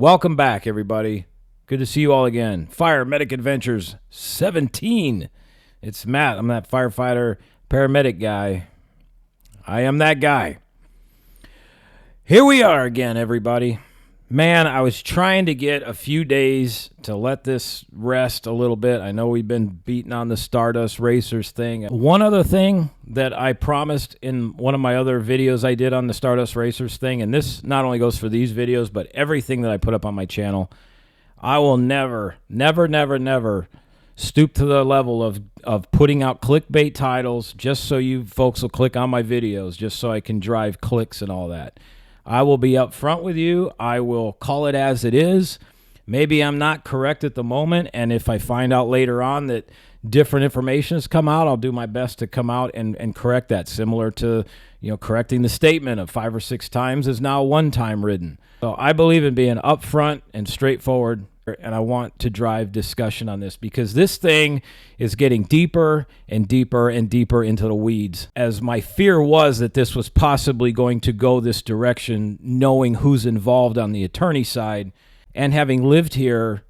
Welcome back, everybody. Good to see you all again. Fire Medic Adventures 17. It's Matt. I'm that firefighter, paramedic guy. I am that guy. Here we are again, everybody. Man, I was trying to get a few days to let this rest a little bit. I know we've been beating on the Stardust Racers thing. One other thing that I promised in one of my other videos I did on the Stardust Racers thing, and this not only goes for these videos, but everything that I put up on my channel, I will never stoop to the level of putting out clickbait titles just so you folks will click on my videos, just so I can drive clicks and all that. I will be up front with you. I will call it as it is. Maybe I'm not correct at the moment, and if I find out later on that different information has come out, I'll do my best to come out and correct that, similar to, correcting the statement of 5 or 6 times is now 1 time written. So I believe in being upfront and straightforward, and I want to drive discussion on this because this thing is getting deeper and deeper and deeper into the weeds. As my fear was that this was possibly going to go this direction, knowing who's involved on the attorney side, and having lived here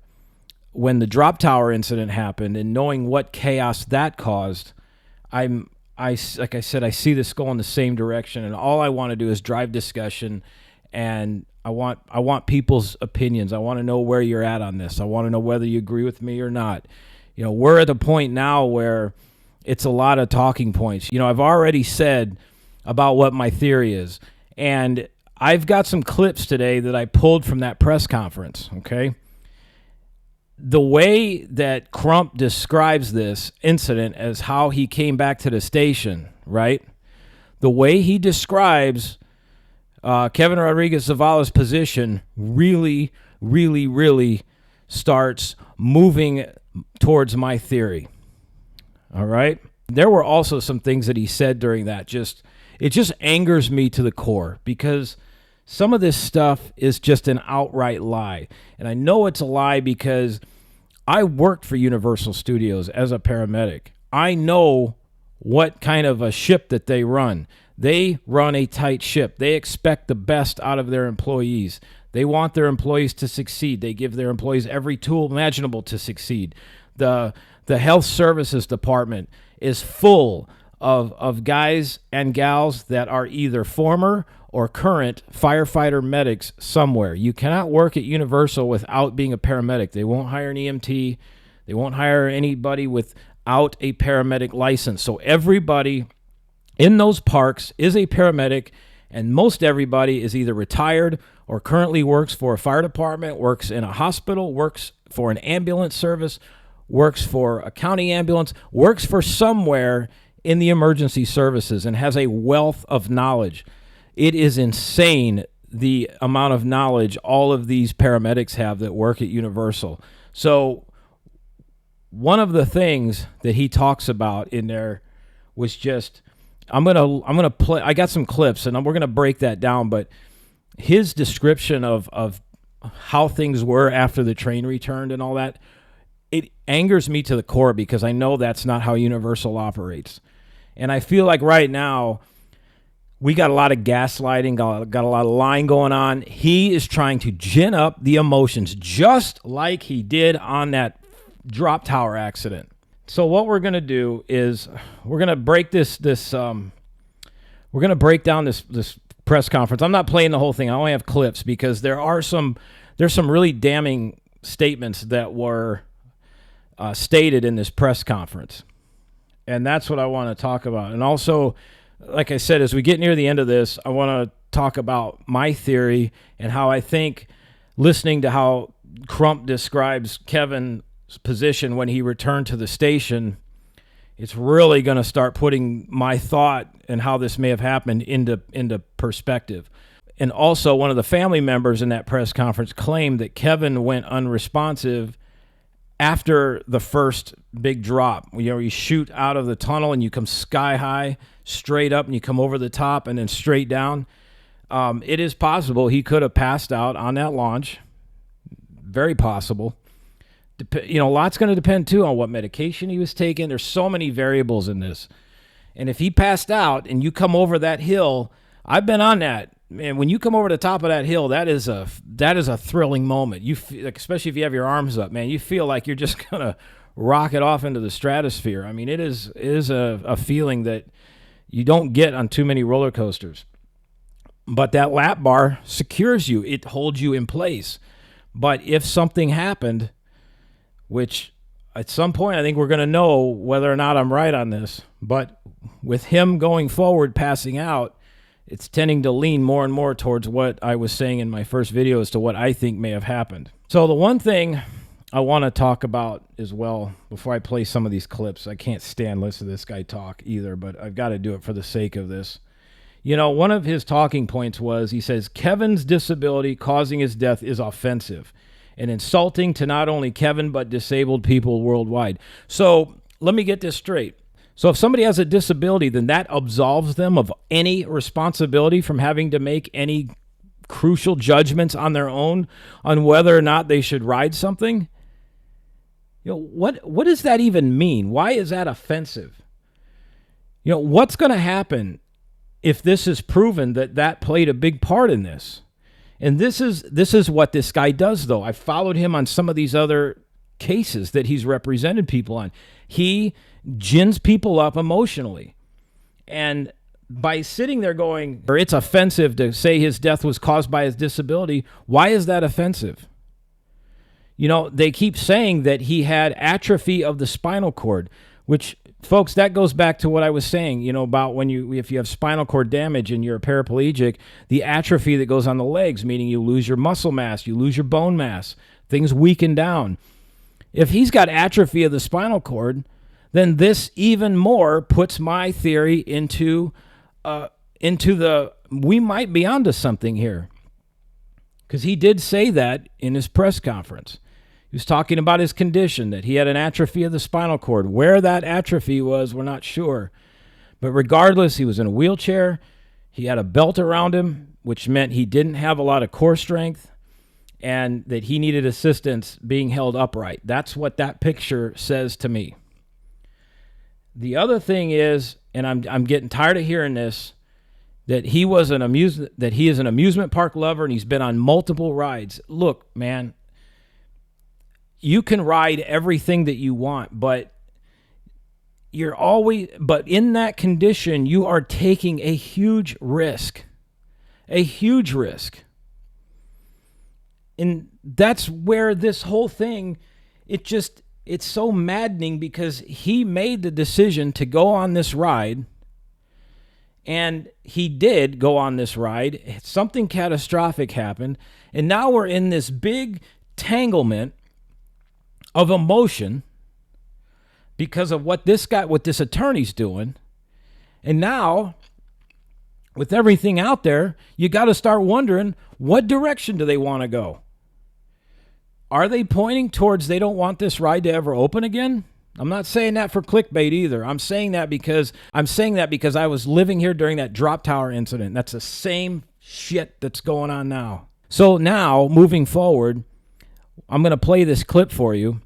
when the drop tower incident happened and knowing what chaos that caused, like I said, I see this going the same direction, and all I want to do is drive discussion, and I want people's opinions. I want to know where you're at on this. I want to know whether you agree with me or not. We're at the point now where it's a lot of talking points. I've already said about what my theory is, and I've got some clips today that I pulled from that press conference, okay? The way that Crump describes this incident as how he came back to the station, right? The way he describes Kevin Rodriguez Zavala's position really starts moving towards my theory. All right? There were also some things that he said during that. It just angers me to the core because some of this stuff is just an outright lie. And I know it's a lie because I worked for Universal Studios as a paramedic. I know what kind of a ship that they run. They run a tight ship. They expect the best out of their employees. They want their employees to succeed. They give their employees every tool imaginable to succeed. The health services department is full of guys and gals that are either former or current firefighter medics somewhere. You cannot work at Universal without being a paramedic. They won't hire an EMT. They won't hire anybody without a paramedic license. So everybody in those parks is a paramedic, and most everybody is either retired or currently works for a fire department, works in a hospital, works for an ambulance service, works for a county ambulance, works for somewhere in the emergency services, and has a wealth of knowledge. It is insane the amount of knowledge all of these paramedics have that work at Universal. So one of the things that he talks about in there was just, I'm gonna play. I got some clips, and we're gonna break that down. But his description of how things were after the train returned and all that, it angers me to the core because I know that's not how Universal operates. And I feel like right now we got a lot of gaslighting, got a lot of lying going on. He is trying to gin up the emotions, just like he did on that drop tower accident. So what we're going to do is we're going to break we're going to break down this press conference. I'm not playing the whole thing. I only have clips because there's some really damning statements that were stated in this press conference. And that's what I want to talk about. And also, like I said, as we get near the end of this, I want to talk about my theory and how I think, listening to how Crump describes Kevin's position when he returned to the station, it's really going to start putting my thought and how this may have happened into perspective. And also, one of the family members in that press conference claimed that Kevin went unresponsive after the first big drop. You shoot out of the tunnel and you come sky high, straight up, and you come over the top and then straight down. It is possible he could have passed out on that launch. Very possible. A lot's going to depend, too, on what medication he was taking. There's so many variables in this. And if he passed out and you come over that hill, I've been on that. man, when you come over the top of that hill, that is a thrilling moment. You feel, like, especially if you have your arms up, man, you feel like you're just gonna rocket off into the stratosphere. I mean, it is a feeling that you don't get on too many roller coasters. But that lap bar secures you. It holds you in place. But if something happened, which at some point I think we're going to know whether or not I'm right on this, but with him going forward, passing out, it's tending to lean more and more towards what I was saying in my first video as to what I think may have happened. So the one thing I want to talk about as well, before I play some of these clips, I can't stand listening to this guy talk either, but I've got to do it for the sake of this. You know, one of his talking points was, he says, Kevin's disability causing his death is offensive and insulting to not only Kevin, but disabled people worldwide. So let me get this straight. So if somebody has a disability, then that absolves them of any responsibility from having to make any crucial judgments on their own on whether or not they should ride something. You know, what does that even mean? Why is that offensive? You know, what's going to happen if this is proven that played a big part in this? And this is what this guy does, though. I followed him on some of these other cases that he's represented people on. He gins people up emotionally. And by sitting there going, or it's offensive to say his death was caused by his disability, why is that offensive? You know, they keep saying that he had atrophy of the spinal cord, which, folks, that goes back to what I was saying, you know, about if you have spinal cord damage and you're a paraplegic, the atrophy that goes on the legs, meaning you lose your muscle mass, you lose your bone mass, things weaken down. If he's got atrophy of the spinal cord, then this even more puts my theory into we might be onto something here. Because he did say that in his press conference. He was talking about his condition, that he had an atrophy of the spinal cord. Where that atrophy was, we're not sure. But regardless, he was in a wheelchair. He had a belt around him, which meant he didn't have a lot of core strength and that he needed assistance being held upright. That's what that picture says to me. The other thing is, and I'm getting tired of hearing this, that he is an amusement park lover and he's been on multiple rides. Look, man, you can ride everything that you want, but in that condition, you are taking a huge risk. A huge risk. And that's where this whole thing, it's so maddening, because he made the decision to go on this ride, and he did go on this ride. Something catastrophic happened, and now we're in this big tanglement of emotion because of what this attorney's doing. And now, with everything out there, you got to start wondering, what direction do they want to go? Are they pointing towards they don't want this ride to ever open again? I'm not saying that for clickbait either. I'm saying that because I was living here during that drop tower incident. That's the same shit that's going on now. So now, moving forward, I'm going to play this clip for you.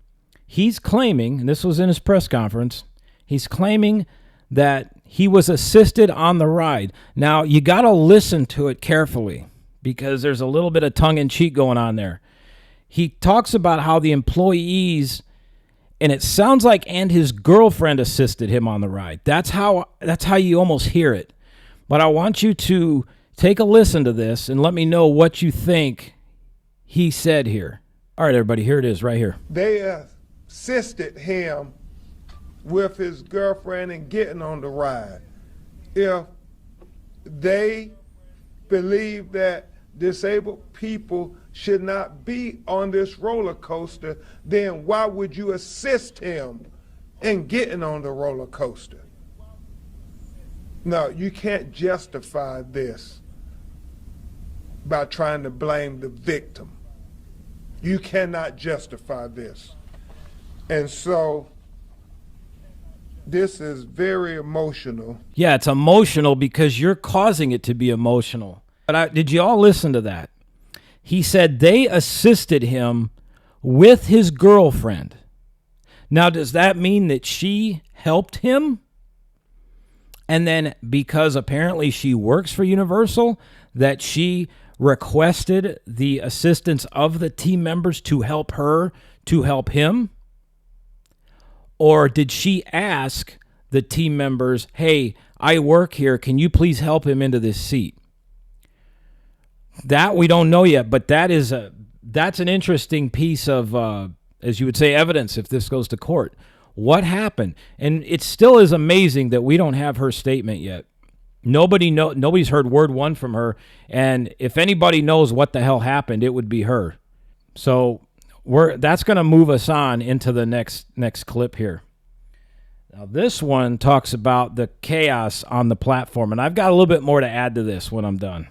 He's claiming, and this was in his press conference, he's claiming that he was assisted on the ride. Now, you got to listen to it carefully because there's a little bit of tongue-in-cheek going on there. He talks about how the employees, and it sounds like, and his girlfriend assisted him on the ride. That's how you almost hear it. But I want you to take a listen to this and let me know what you think he said here. All right, everybody, here it is right here. They assisted him with his girlfriend in getting on the ride. If they believe that disabled people should not be on this roller coaster, then why would you assist him in getting on the roller coaster? No, you can't justify this by trying to blame the victim. You cannot justify this. And so this is very emotional. Yeah, it's emotional because you're causing it to be emotional. But did you all listen to that? He said they assisted him with his girlfriend. Now, does that mean that she helped him? And then because apparently she works for Universal, that she requested the assistance of the team members to help her to help him? Or did she ask the team members, hey, I work here, can you please help him into this seat? That we don't know yet, but that's an interesting piece of, as you would say, evidence if this goes to court. What happened? And it still is amazing that we don't have her statement yet. Nobody's heard word one from her, and if anybody knows what the hell happened, it would be her. So that's going to move us on into the next clip here. Now, this one talks about the chaos on the platform, and I've got a little bit more to add to this when I'm done.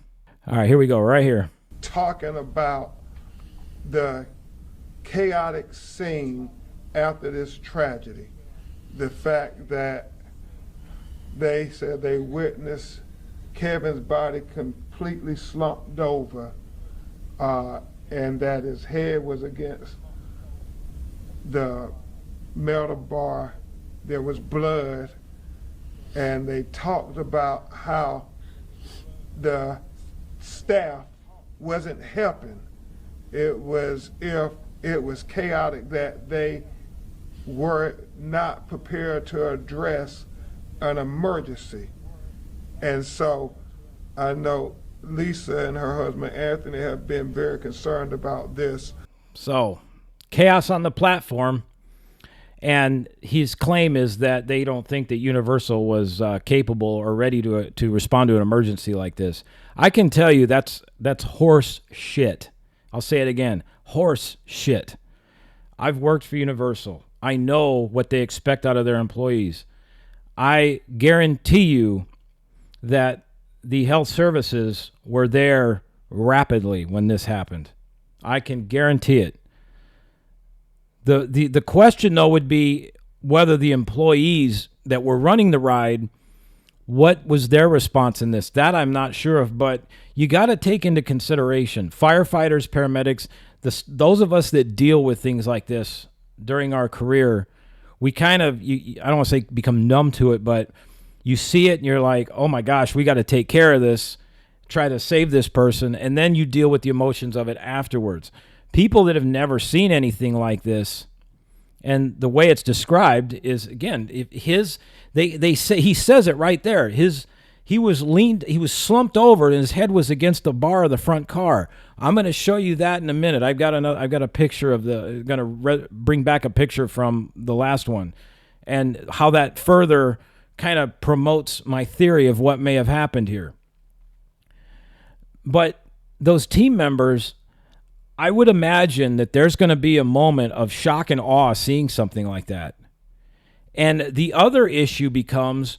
All right, here we go, right here. Talking about the chaotic scene after this tragedy, the fact that they said they witnessed Kevin's body completely slumped over, and that his head was against the metal bar. There was blood, and they talked about how the staff wasn't helping. It was chaotic, that they were not prepared to address an emergency. And so I know Lisa and her husband Anthony have been very concerned about this. So, chaos on the platform, and his claim is that they don't think that Universal was capable or ready to respond to an emergency like this. I can tell you that's horse shit. I'll say it again, horse shit. I've worked for Universal. I know what they expect out of their employees. I guarantee you that the health services were there rapidly when this happened. I can guarantee it. The question, though, would be whether the employees that were running the ride, what was their response in this? That I'm not sure of, but you got to take into consideration firefighters, paramedics, those of us that deal with things like this during our career. We kind of, I don't want to say become numb to it, but you see it and you're like, oh my gosh, we got to take care of this, try to save this person, and then you deal with the emotions of it afterwards. People that have never seen anything like this, and the way it's described is, again, they say, he says it right there. He was slumped over and his head was against the bar of the front car. I'm going to show you that in a minute. I've got a picture of bring back a picture from the last one, and how that further kind of promotes my theory of what may have happened here. But those team members, I would imagine that there's going to be a moment of shock and awe seeing something like that. And the other issue becomes,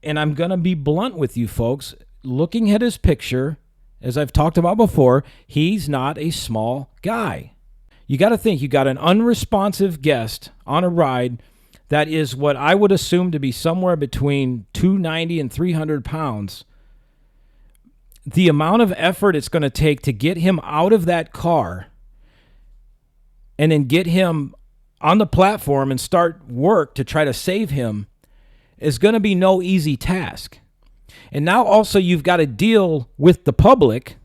and I'm going to be blunt with you folks, looking at his picture, as I've talked about before, he's not a small guy. You got to think, you got an unresponsive guest on a ride that is what I would assume to be somewhere between 290 and 300 pounds. The amount of effort it's going to take to get him out of that car and then get him on the platform and start work to try to save him is going to be no easy task. And now also you've got to deal with the public.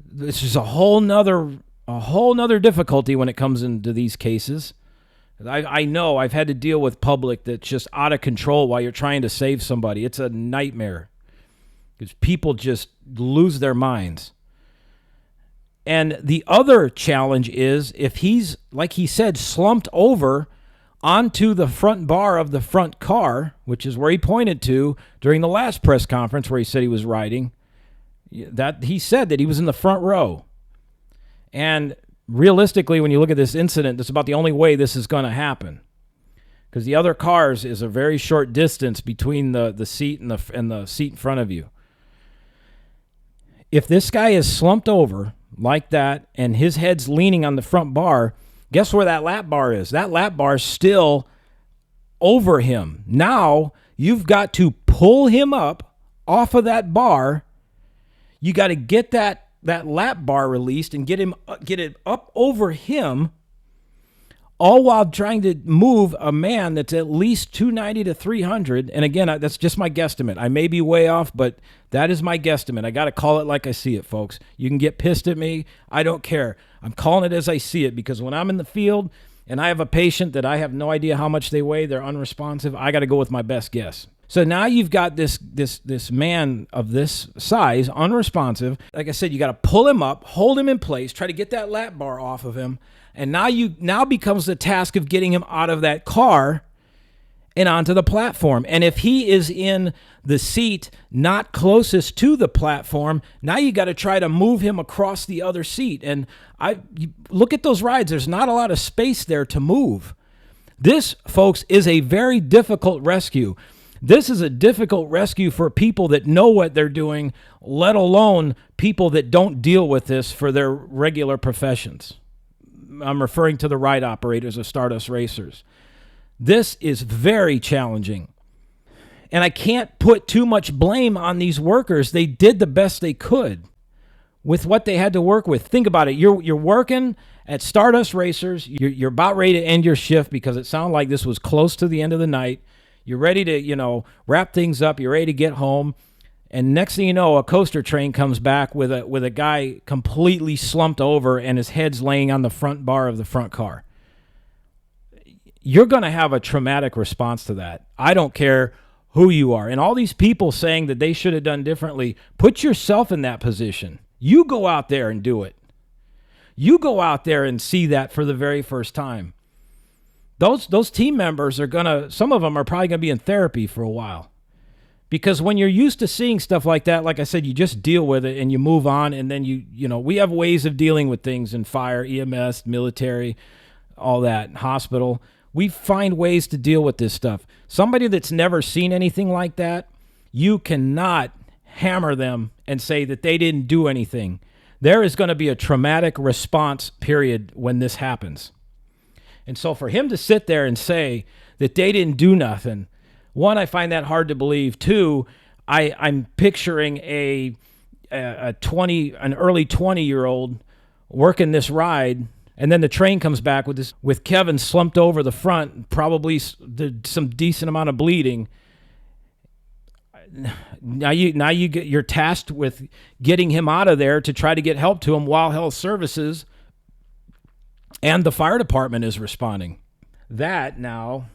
This is a whole nother difficulty when it comes into these cases. I know I've had to deal with public that's just out of control while you're trying to save somebody. It's a nightmare because people just lose their minds. And the other challenge is if he's, like he said, slumped over onto the front bar of the front car, which is where he pointed to during the last press conference where he said he was riding, that he said that he was in the front row. And realistically, when you look at this incident, that's about the only way this is going to happen, because the other cars is a very short distance between the seat and the seat in front of you. If this guy is slumped over like that and his head's leaning on the front bar, guess where that lap bar is? That lap bar is still over him. Now you've got to pull him up off of that bar. You got to get that lap bar released and get it up over him all while trying to move a man that's at least 290 to 300. And again, that's just my guesstimate. I may be way off, but that is my guesstimate. I got to call it like I see it, folks. You can get pissed at me. I don't care. I'm calling it as I see it, because when I'm in the field and I have a patient that I have no idea how much they weigh, they're unresponsive, I got to go with my best guess. So now you've got this man of this size, unresponsive. Like I said, you got to pull him up, hold him in place, try to get that lap bar off of him. And now becomes the task of getting him out of that car and onto the platform. And if he is in the seat not closest to the platform, now you got to try to move him across the other seat. And you look at those rides, there's not a lot of space there to move. This, folks, is a very difficult rescue. This is a difficult rescue for people that know what they're doing, let alone people that don't deal with this for their regular professions. I'm referring to the ride operators of Stardust Racers. This is very challenging. And I can't put too much blame on these workers. They did the best they could with what they had to work with. Think about it. You're working at Stardust Racers. You're about ready to end your shift because it sounded like this was close to the end of the night. You're ready to, wrap things up. You're ready to get home. And next thing you know, a coaster train comes back with a guy completely slumped over and his head's laying on the front bar of the front car. You're going to have a traumatic response to that. I don't care who you are. And all these people saying that they should have done differently, put yourself in that position. You go out there and do it. You go out there and see that for the very first time. Those team members some of them are probably going to be in therapy for a while. Because when you're used to seeing stuff like that, like I said, you just deal with it and you move on. And then we have ways of dealing with things in fire, EMS, military, all that, hospital. We find ways to deal with this stuff. Somebody that's never seen anything like that, you cannot hammer them and say that they didn't do anything. There is going to be a traumatic response period when this happens. And so for him to sit there and say that they didn't do nothing, one, I find that hard to believe. Two, I'm picturing an early 20-year-old working this ride, and then the train comes back with Kevin slumped over the front, probably some decent amount of bleeding. You're tasked with getting him out of there to try to get help to him while health services and the fire department is responding. That now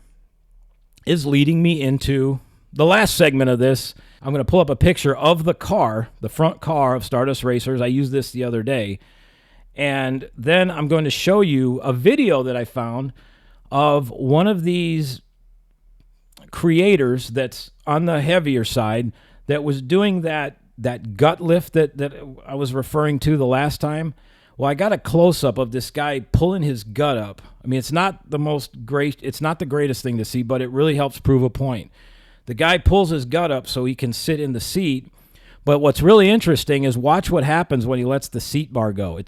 is leading me into the last segment of this. I'm going to pull up a picture of the car, the front car of Stardust Racers. I used this the other day. And then I'm going to show you a video that I found of one of these creators that's on the heavier side that was doing that gut lift that I was referring to the last time. Well, I got a close-up of this guy pulling his gut up. I mean, it's not the greatest thing to see, but it really helps prove a point. The guy pulls his gut up so he can sit in the seat, but what's really interesting is watch what happens when he lets the seat bar go.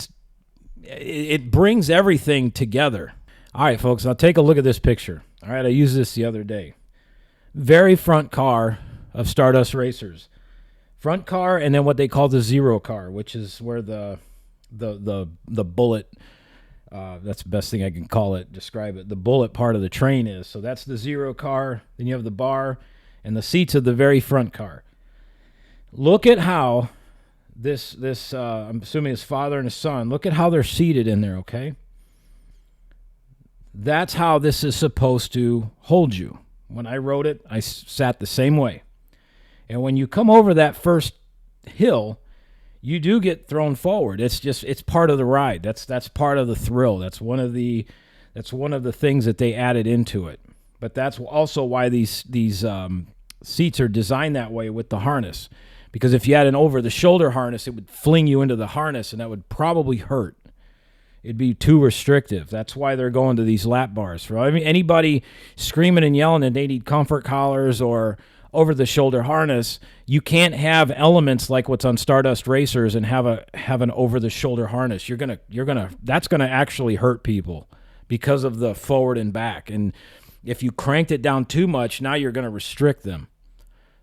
It brings everything together. All right, folks, now take a look at this picture. All right, I used this the other day. Very front car of Stardust Racers. Front car and then what they call the zero car, which is where the bullet, that's the best thing I can describe it. The bullet part of the train is. So that's the zero car. Then you have the bar and the seats of the very front car. Look at how this I'm assuming his father and his son, look at how they're seated in there, okay? That's how this is supposed to hold you. When I wrote it, I sat the same way. And when you come over that first hill, you do get thrown forward. It's part of the ride. That's part of the thrill. That's one of the things that they added into it. But that's also why these seats are designed that way with the harness. Because if you had an over-the-shoulder harness, it would fling you into the harness, and that would probably hurt. It'd be too restrictive. That's why they're going to these lap bars. For anybody screaming and yelling and they need comfort collars or over-the-shoulder harness, you can't have elements like what's on Stardust Racers and have an over-the-shoulder harness. That's gonna actually hurt people because of the forward and back. And if you cranked it down too much, now you're gonna restrict them.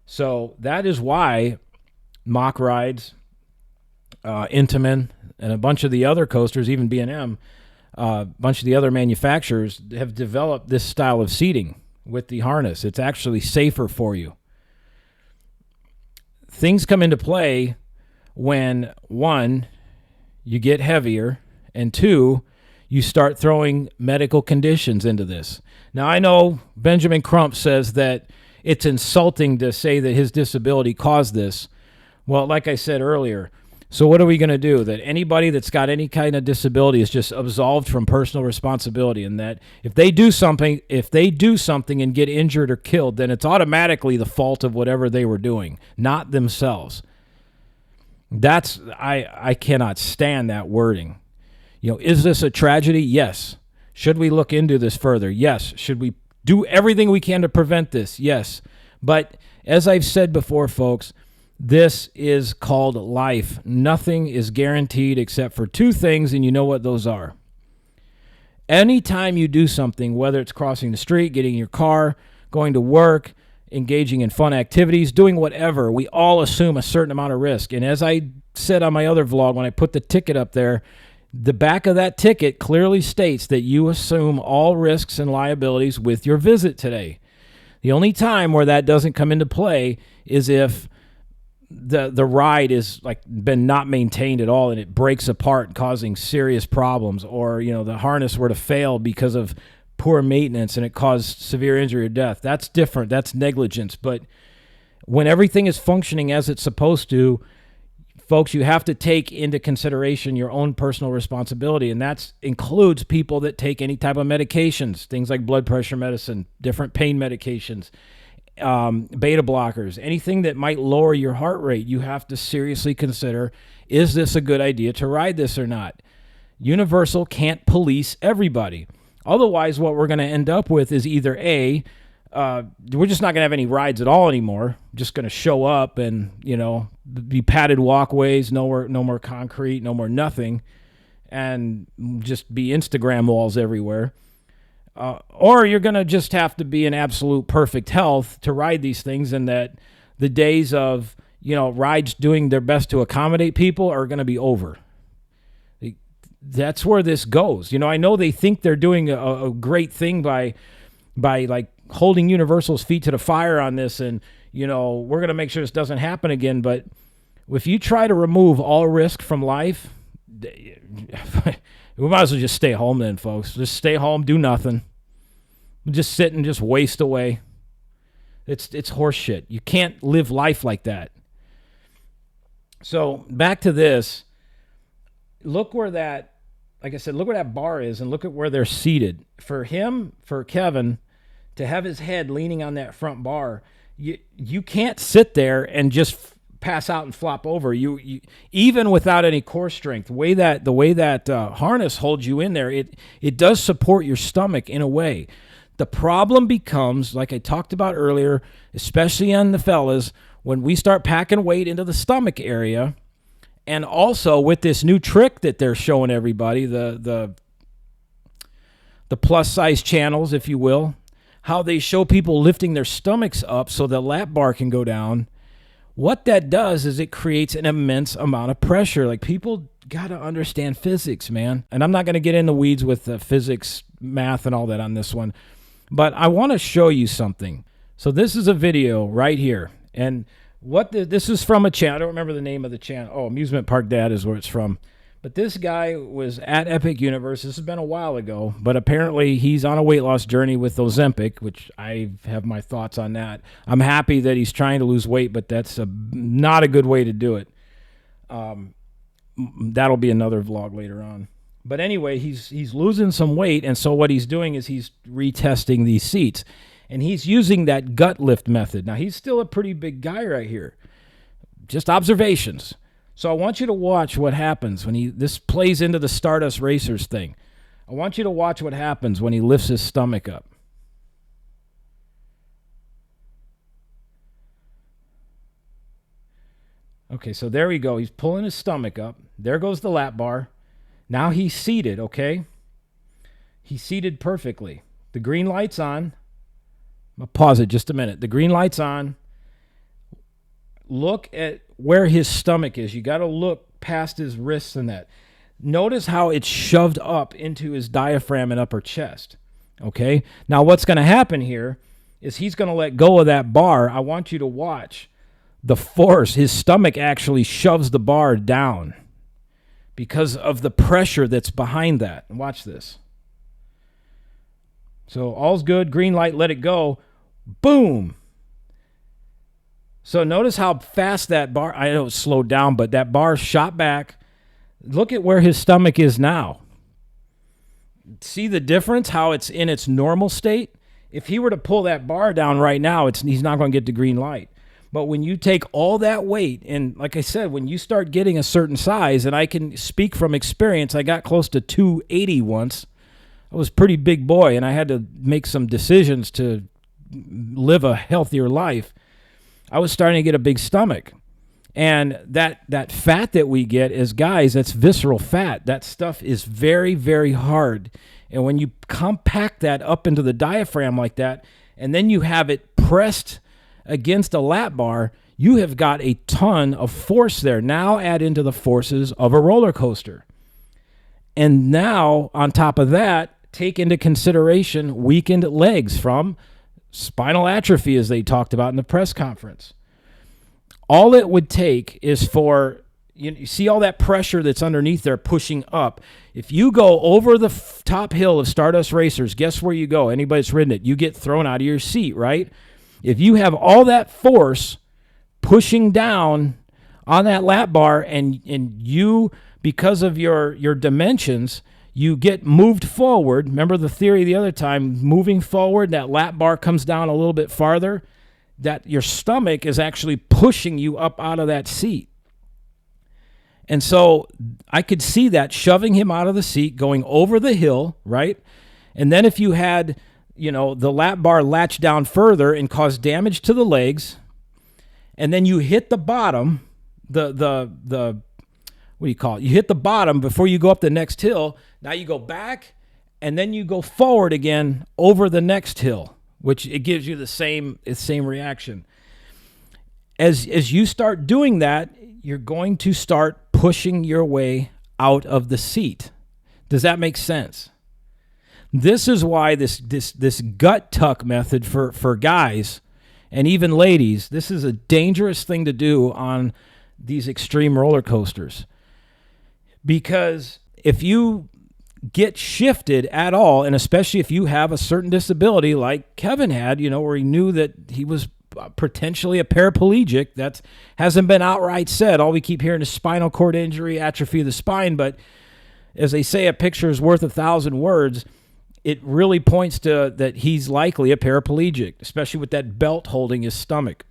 So that is why mock rides, Intamin, and a bunch of the other coasters, even B&M, a bunch of the other manufacturers have developed this style of seating with the harness. It's actually safer for you. Things come into play when, one, you get heavier, and two, you start throwing medical conditions into this. Now, I know Benjamin Crump says that it's insulting to say that his disability caused this. Well, like I said earlier, so what are we going to do? That anybody that's got any kind of disability is just absolved from personal responsibility, and that if they do something and get injured or killed, then it's automatically the fault of whatever they were doing, not themselves. I cannot stand that wording. Is this a tragedy? Yes. Should we look into this further? Yes. Should we do everything we can to prevent this? Yes. But as I've said before, folks, this is called life. Nothing is guaranteed except for two things, and you know what those are. Anytime you do something, whether it's crossing the street, getting in your car, going to work, engaging in fun activities, doing whatever, we all assume a certain amount of risk. And as I said on my other vlog, when I put the ticket up there, the back of that ticket clearly states that you assume all risks and liabilities with your visit today. The only time where that doesn't come into play is if the ride is been not maintained at all and it breaks apart, causing serious problems, or the harness were to fail because of poor maintenance and it caused severe injury or death. That's different. That's negligence. But when everything is functioning as it's supposed to, folks, you have to take into consideration your own personal responsibility, and that includes people that take any type of medications, things like blood pressure medicine, different pain medications, beta blockers, anything that might lower your heart rate. You have to seriously consider, is this a good idea to ride this or not? Universal can't police everybody. Otherwise, what we're going to end up with is either A, we're just not going to have any rides at all anymore. Just going to show up and, be padded walkways, no more concrete, no more nothing, and just be Instagram walls everywhere. Or you're going to just have to be in absolute perfect health to ride these things, and that the days of, rides doing their best to accommodate people are going to be over. That's where this goes. I know they think they're doing a great thing by holding Universal's feet to the fire on this, and, we're going to make sure this doesn't happen again. But if you try to remove all risk from life, we might as well just stay home then, folks. Just stay home, do nothing. Just sit and just waste away. It's horse shit. You can't live life like that. So back to this. Look where that, like I said, look where that bar is, and look at where they're seated. For Kevin, to have his head leaning on that front bar, you can't sit there and just pass out and flop over. You even without any core strength, the way that harness holds you in there, it does support your stomach in a way. The problem becomes, like I talked about earlier, especially on the fellas, when we start packing weight into the stomach area, and also with this new trick that they're showing everybody, the plus size channels, if you will, how they show people lifting their stomachs up so the lap bar can go down. What that does is it creates an immense amount of pressure. People got to understand physics, man. And I'm not going to get in the weeds with the physics, math, and all that on this one. But I want to show you something. So this is a video right here. And this is from a channel. I don't remember the name of the channel. Oh, Amusement Park Dad is where it's from. But this guy was at Epic Universe. This has been a while ago, but apparently he's on a weight loss journey with Ozempic, which I have my thoughts on that. I'm happy that he's trying to lose weight, but that's not a good way to do it. That'll be another vlog later on. But anyway, he's losing some weight, and so what he's doing is he's retesting these seats, and he's using that gut lift method. Now, he's still a pretty big guy right here. Just observations. So I want you to watch what happens when this plays into the Stardust Racers thing. I want you to watch what happens when he lifts his stomach up. Okay, so there we go. He's pulling his stomach up. There goes the lap bar. Now he's seated, okay? He's seated perfectly. The green light's on. I'm going to pause it just a minute. The green light's on. Look at where his stomach is. You got to look past his wrists and that. Notice how it's shoved up into his diaphragm and upper chest. Okay? Now what's going to happen here is he's going to let go of that bar. I want you to watch the force. His stomach actually shoves the bar down because of the pressure that's behind that. And watch this. So all's good, green light, let it go. Boom. So notice how fast that bar, I know it slowed down, but that bar shot back. Look at where his stomach is now. See the difference, how it's in its normal state? If he were to pull that bar down right now, he's not going to get the green light. But when you take all that weight, and like I said, when you start getting a certain size, and I can speak from experience, I got close to 280 once. I was a pretty big boy, and I had to make some decisions to live a healthier life. I was starting to get a big stomach. And that fat that we get as guys, that's visceral fat. That stuff is very, very hard. And when you compact that up into the diaphragm like that, and then you have it pressed against a lap bar, you have got a ton of force there. Now add into the forces of a roller coaster. And now, on top of that, take into consideration weakened legs from spinal atrophy, as they talked about in the press conference. All it would take is for, you see all that pressure that's underneath there pushing up. If you go over the top hill of Stardust Racers, guess where you go? Anybody that's ridden it, you get thrown out of your seat, right? If you have all that force pushing down on that lap bar, and you, because of your dimensions, you get moved forward. Remember the theory the other time, moving forward, that lap bar comes down a little bit farther, that your stomach is actually pushing you up out of that seat. And so I could see that shoving him out of the seat, going over the hill, right? And then if you had, the lap bar latch down further and cause damage to the legs, and then you hit the bottom, the what do you call it? You hit the bottom before you go up the next hill. Now you go back, and then you go forward again over the next hill, which it gives you the same reaction. As you start doing that, you're going to start pushing your way out of the seat. Does that make sense? This is why this gut tuck method for guys and even ladies, this is a dangerous thing to do on these extreme roller coasters. Because if you get shifted at all, and especially if you have a certain disability like Kevin had, where he knew that he was potentially a paraplegic, that hasn't been outright said. All we keep hearing is spinal cord injury, atrophy of the spine, but as they say, a picture is worth 1,000 words. It really points to that he's likely a paraplegic, especially with that belt holding his stomach.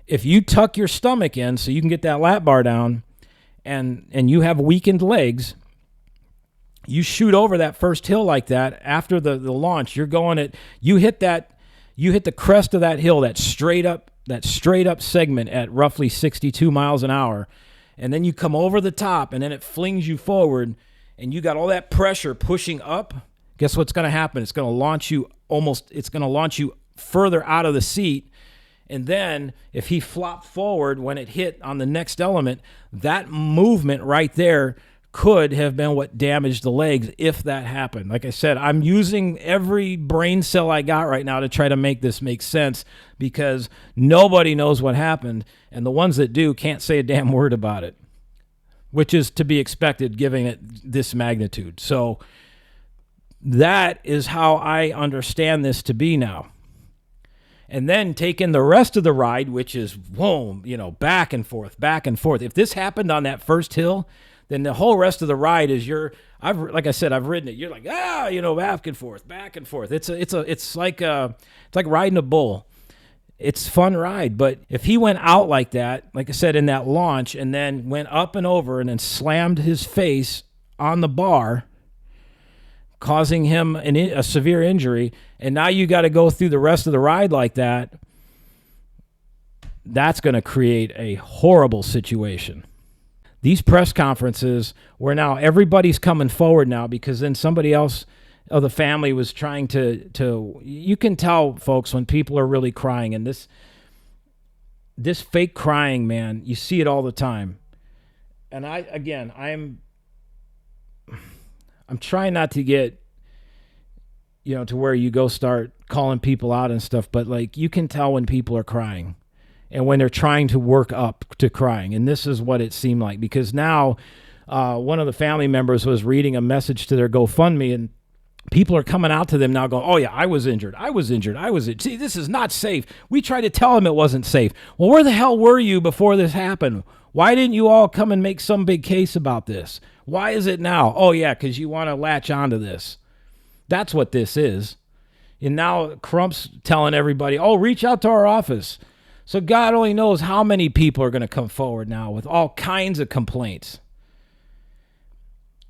If you tuck your stomach in so you can get that lap bar down, and you have weakened legs, you shoot over that first hill like that after the launch, you're going at, you hit the crest of that hill, that straight up segment at roughly 62 miles an hour, and then you come over the top, and then it flings you forward, and you got all that pressure pushing up. Guess what's going to happen? It's going to launch you further out of the seat. And then if he flopped forward when it hit on the next element, that movement right there could have been what damaged the legs if that happened. Like I said, I'm using every brain cell I got right now to try to make this make sense, because nobody knows what happened, and the ones that do can't say a damn word about it, which is to be expected given it this magnitude. So that is how I understand this to be now. And then take in the rest of the ride, which is, back and forth, back and forth. If this happened on that first hill, then the whole rest of the ride is like I said, I've ridden it. You're like, back and forth, back and forth. It's like riding a bull. It's a fun ride. But if he went out like that, like I said, in that launch, and then went up and over and then slammed his face on the bar, causing him a severe injury, and now you got to go through the rest of the ride like that, that's going to create a horrible situation. These press conferences where now everybody's coming forward now, because then somebody else of the family was trying to you can tell, folks, when people are really crying, and this fake crying, man, you see it all the time. And I'm I'm trying not to get, to where you go start calling people out and stuff, but like you can tell when people are crying and when they're trying to work up to crying. And this is what it seemed like, because now one of the family members was reading a message to their GoFundMe, and people are coming out to them now going, oh yeah, I was injured. See, this is not safe. We tried to tell them it wasn't safe. Well, where the hell were you before this happened? Why didn't you all come and make some big case about this? Why is it now? Oh yeah, because you want to latch onto this. That's what this is. And now Crump's telling everybody, oh, reach out to our office. So God only knows how many people are going to come forward now with all kinds of complaints.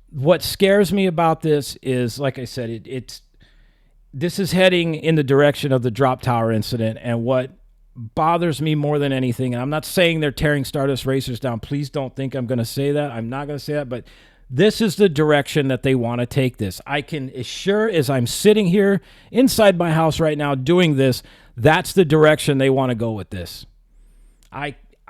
What scares me about this is, like I said, this is heading in the direction of the drop tower incident. And what bothers me more than anything, and I'm not saying they're tearing Stardust Racers down. Please don't think I'm going to say that. I'm not going to say that, but this is the direction that they want to take this. I can, as sure as I'm sitting here inside my house right now doing this, that's the direction they want to go with this.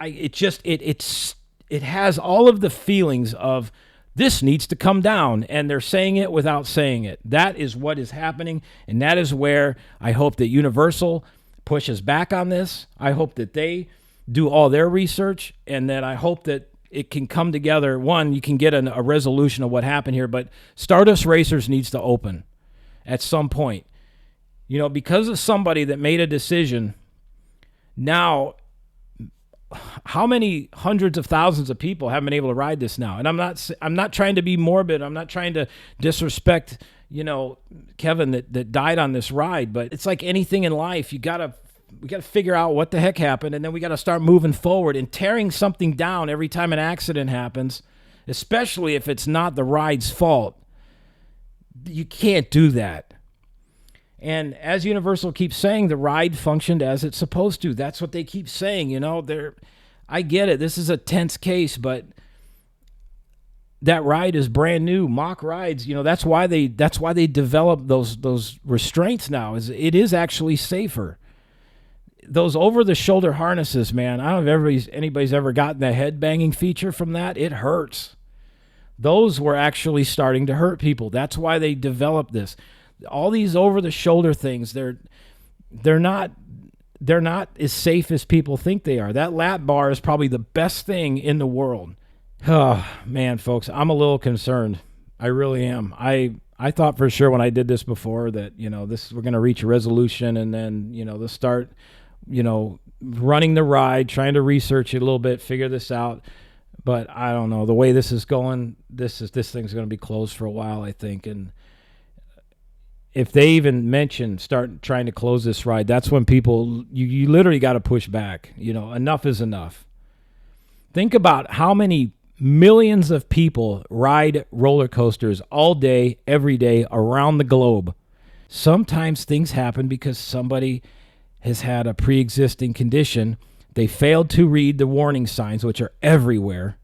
It has all of the feelings of this needs to come down, and they're saying it without saying it. That is what is happening, and that is where I hope that Universal pushes back on this. I hope that they do all their research, and that I hope that it can come together. One, you can get a resolution of what happened here, but Stardust Racers needs to open at some point. Because of somebody that made a decision, now how many hundreds of thousands of people haven't been able to ride this now? And I'm not trying to be morbid. I'm not trying to disrespect, Kevin that died on this ride, but it's like anything in life. We got to figure out what the heck happened, and then we got to start moving forward. And tearing something down every time an accident happens, especially if it's not the ride's fault, you can't do that. And as Universal keeps saying, the ride functioned as it's supposed to. That's what they keep saying. I get it. This is a tense case, but that ride is brand new. Mock rides, that's why they develop those restraints now. It is actually safer. Those over-the-shoulder harnesses, man, I don't know if anybody's ever gotten the head banging feature from that. It hurts. Those were actually starting to hurt people. That's why they developed this. All these over-the-shoulder things, they're not as safe as people think they are. That lap bar is probably the best thing in the world. Oh, man, folks, I'm a little concerned. I really am. I thought for sure when I did this before that, we're going to reach a resolution, and then, they'll start, running the ride, trying to research it a little bit, figure this out. But I don't know. The way this is going, this thing's going to be closed for a while, I think. And if they even start trying to close this ride, that's when people, you literally got to push back. Enough is enough. Think about how many millions of people ride roller coasters all day, every day, around the globe. Sometimes things happen because somebody has had a pre-existing condition. They failed to read the warning signs, which are everywhere.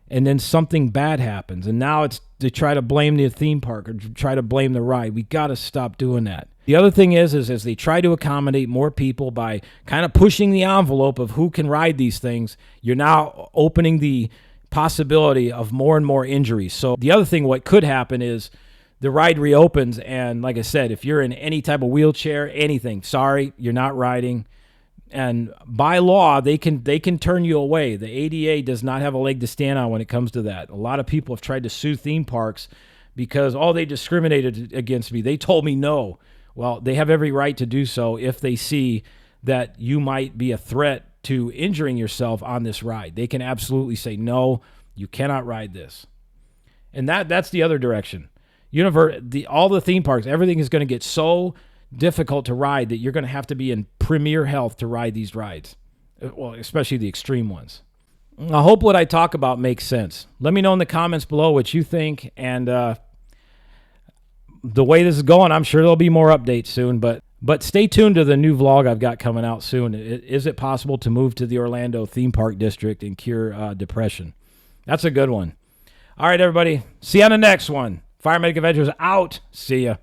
And then something bad happens. And now it's to try to blame the theme park or try to blame the ride. We got to stop doing that. The other thing is as they try to accommodate more people by kind of pushing the envelope of who can ride these things, you're now opening the possibility of more and more injuries. So the other thing, what could happen is the ride reopens, and like I said, if you're in any type of wheelchair, anything, sorry, you're not riding. And by law, they can turn you away. The ADA does not have a leg to stand on when it comes to that. A lot of people have tried to sue theme parks because, they discriminated against me. They told me no. Well, they have every right to do so if they see that you might be a threat to injuring yourself on this ride. They can absolutely say, no, you cannot ride this. And that's the other direction. All the theme parks, everything is going to get so difficult to ride that you're going to have to be in premier health to ride these rides, well, especially the extreme ones. I hope what I talk about makes sense. Let me know in the comments below what you think, and the way this is going, I'm sure there'll be more updates soon, but stay tuned to the new vlog I've got coming out soon. Is it possible to move to the Orlando theme park district and cure depression? That's a good one. All right, everybody. See you on the next one. Fire Medic Adventures out. See ya.